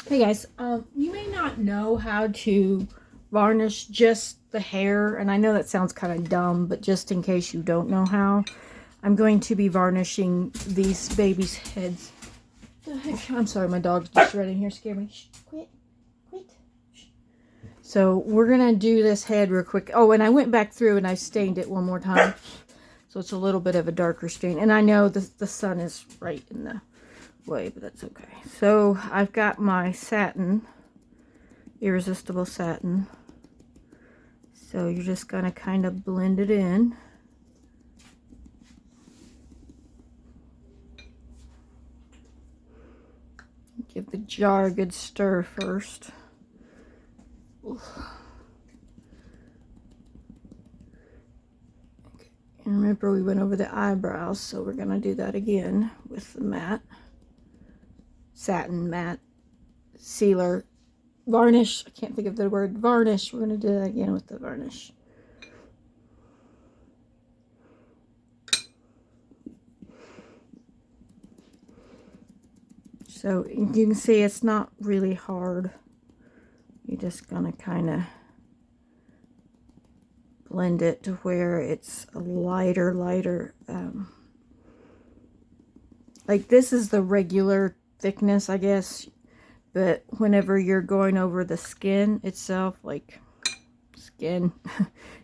Hey guys, you may not know how to varnish just the hair, and I know that sounds kind of dumb, but just in case you don't know how, I'm going to be varnishing these babies' heads. The heck? I'm sorry, my dog's just right in here, scared me. Shh, quit, quit. Shh. So we're gonna do this head real quick. Oh, and I went back through and I stained it one more time, so it's a little bit of a darker stain. And I know the sun is right in the way, but that's okay. So I've got my satin, irresistible satin. So you're just gonna kind of blend it in. Give the jar a good stir first. Oof. Okay. And remember, we went over the eyebrows, so we're gonna do that again with the matte satin matte sealer varnish. I can't think of the word varnish. We're gonna do that again with the varnish. So you can see it's not really hard. You're just gonna kind of blend it to where it's a lighter, like this is the regular thickness, I guess, but whenever you're going over the skin itself, like skin,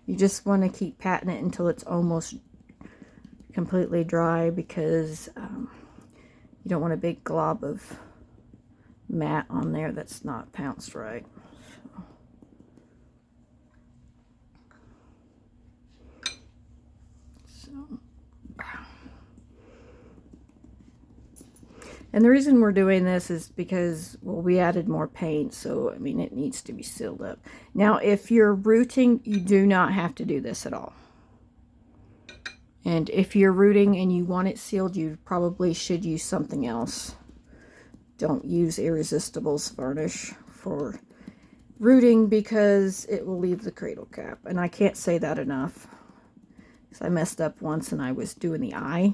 you just want to keep patting it until it's almost completely dry, because you don't want a big glob of matte on there that's not pounced right. And the reason we're doing this is because, well, we added more paint, so I mean it needs to be sealed up. Now if you're rooting, you do not have to do this at all. And if you're rooting and you want it sealed, you probably should use something else. Don't use Irresistible's varnish for rooting, because it will leave the cradle cap. And I can't say that enough, because I messed up once and I was doing the eye,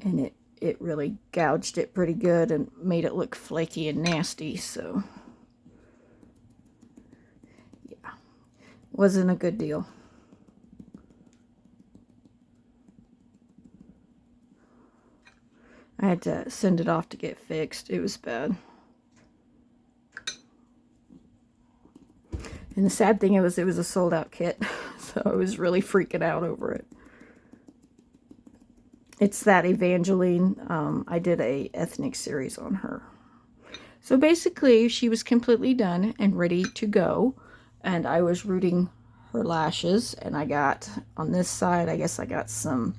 and it really gouged it pretty good and made it look flaky and nasty. So yeah, wasn't a good deal. I had to send it off to get fixed. It was bad. And the sad thing was, it was a sold out kit, so I was really freaking out over it. It's that Evangeline. I did a ethnic series on her. So basically, she was completely done and ready to go, and I was rooting her lashes, and I got, on this side, I guess I got some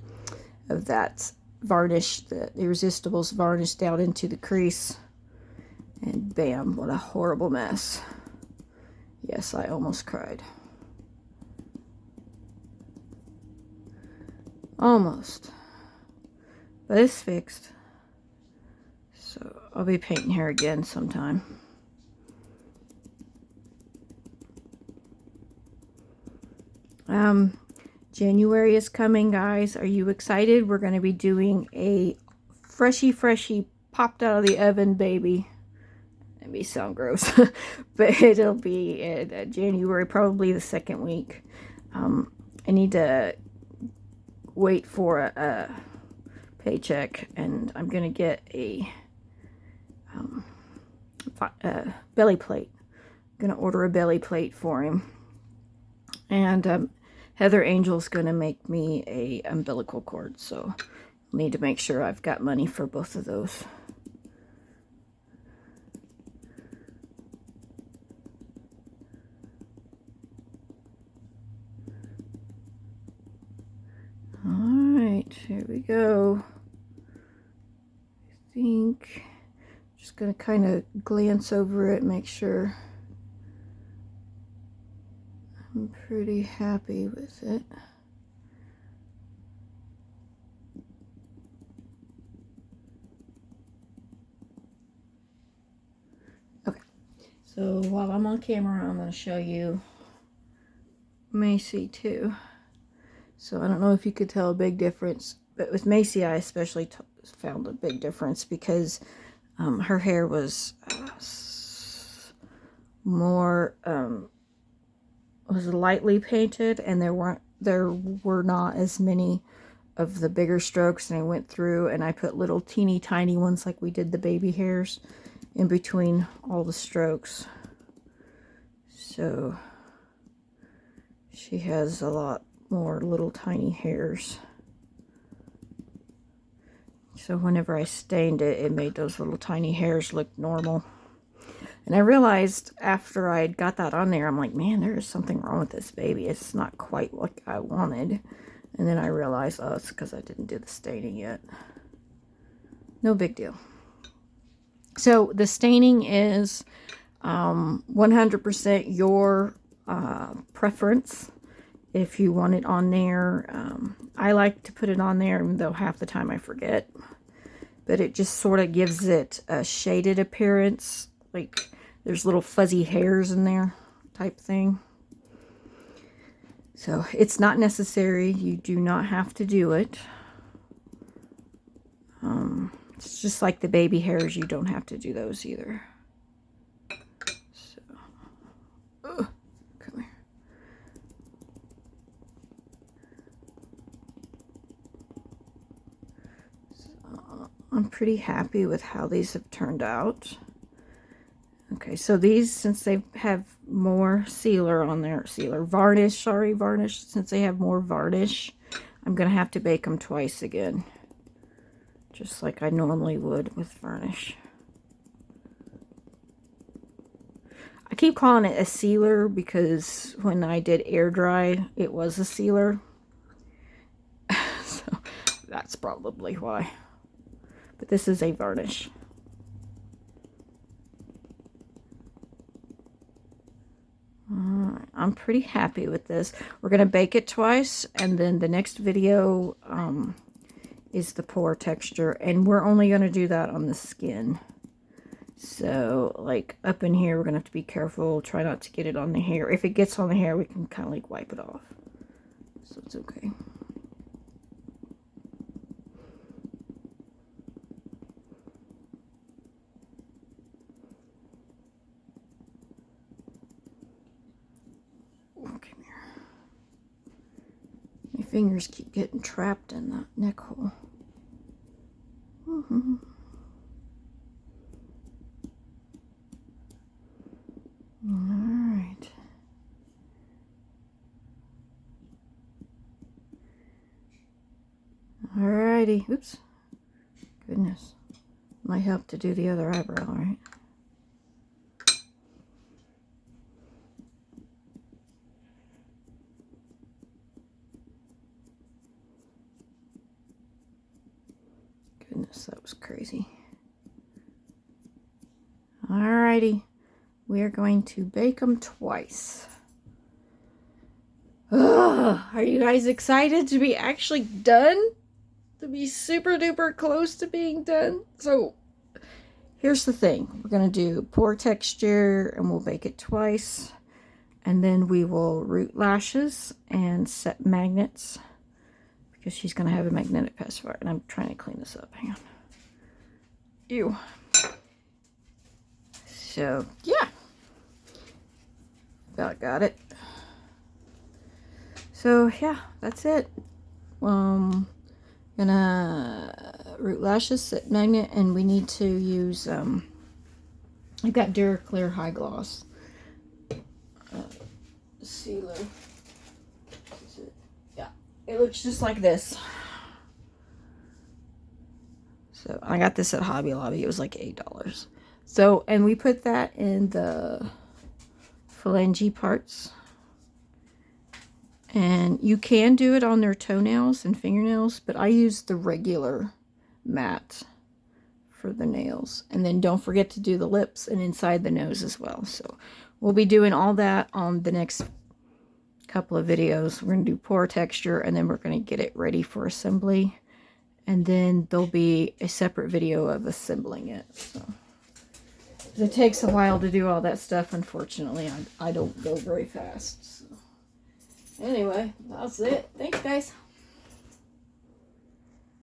of that varnish, the Irresistible's varnish, down into the crease, and bam, what a horrible mess. Yes, I almost cried. Almost. But it's fixed. So I'll be painting her again sometime. January is coming, guys. Are you excited? We're going to be doing a freshy popped out of the oven baby. That may sound gross, but it'll be in January, probably the second week. I need to wait for a paycheck, and I'm gonna get a belly plate. I'm gonna order a belly plate for him, and Heather Angel's gonna make me a umbilical cord, so I'll need to make sure I've got money for both of those. Alright, here we go. I think I'm just going to kind of glance over it, make sure I'm pretty happy with it. Okay, so while I'm on camera, I'm going to show you Macy too. So I don't know if you could tell a big difference, but with Macy I especially found a big difference, because her hair was more was lightly painted, and there were not as many of the bigger strokes, and I went through and I put little teeny tiny ones like we did the baby hairs in between all the strokes. So she has a lot more little tiny hairs. So whenever I stained it, it made those little tiny hairs look normal. And I realized after I got that on there, I'm like, man, there is something wrong with this baby. It's not quite what I wanted. And then I realized, oh, it's because I didn't do the staining yet. No big deal. So the staining is 100% your preference. If you want it on there, I like to put it on there, even though half the time I forget. But it just sort of gives it a shaded appearance. Like there's little fuzzy hairs in there type thing. So it's not necessary. You do not have to do it. It's just like the baby hairs. You don't have to do those either. So, come here. So, I'm pretty happy with how these have turned out. Okay, so these, since they have more varnish, since they have more varnish, I'm going to have to bake them twice again. Just like I normally would with varnish. I keep calling it a sealer because when I did air dry, it was a sealer. So that's probably why. But this is a varnish. I'm pretty happy with this. We're going to bake it twice, and then the next video is the pour texture, and we're only going to do that on the skin. So, like, up in here, we're going to have to be careful, try not to get it on the hair. If it gets on the hair, we can kind of, like, wipe it off. So, it's okay. Fingers keep getting trapped in that neck hole. Alright. Alrighty. Oops. Goodness. Might help to do the other eyebrow, right? Goodness, that was crazy. Alrighty, we are going to bake them twice. Ugh, are you guys excited to be actually done? To be super duper close to being done? So, here's the thing. We're going to do pour texture and we'll bake it twice. And then we will root lashes and set magnets. Because she's going to have a magnetic pacifier. And I'm trying to clean this up. Hang on. Ew. So, yeah. About got it. So, yeah, that's it. Gonna root lashes, set magnet, and we need to use, I've got Duraclear High Gloss sealer. Yeah, it looks just like this. So I got this at Hobby Lobby. It was like $8. So, and we put that in the phalange parts. And you can do it on their toenails and fingernails, but I use the regular mat for the nails. And then don't forget to do the lips and inside the nose as well. So we'll be doing all that on the next couple of videos. We're going to do pour texture, and then we're going to get it ready for assembly. And then there'll be a separate video of assembling it. So it takes a while to do all that stuff. Unfortunately, I don't go very fast. So. Anyway, that's it. Thanks, guys.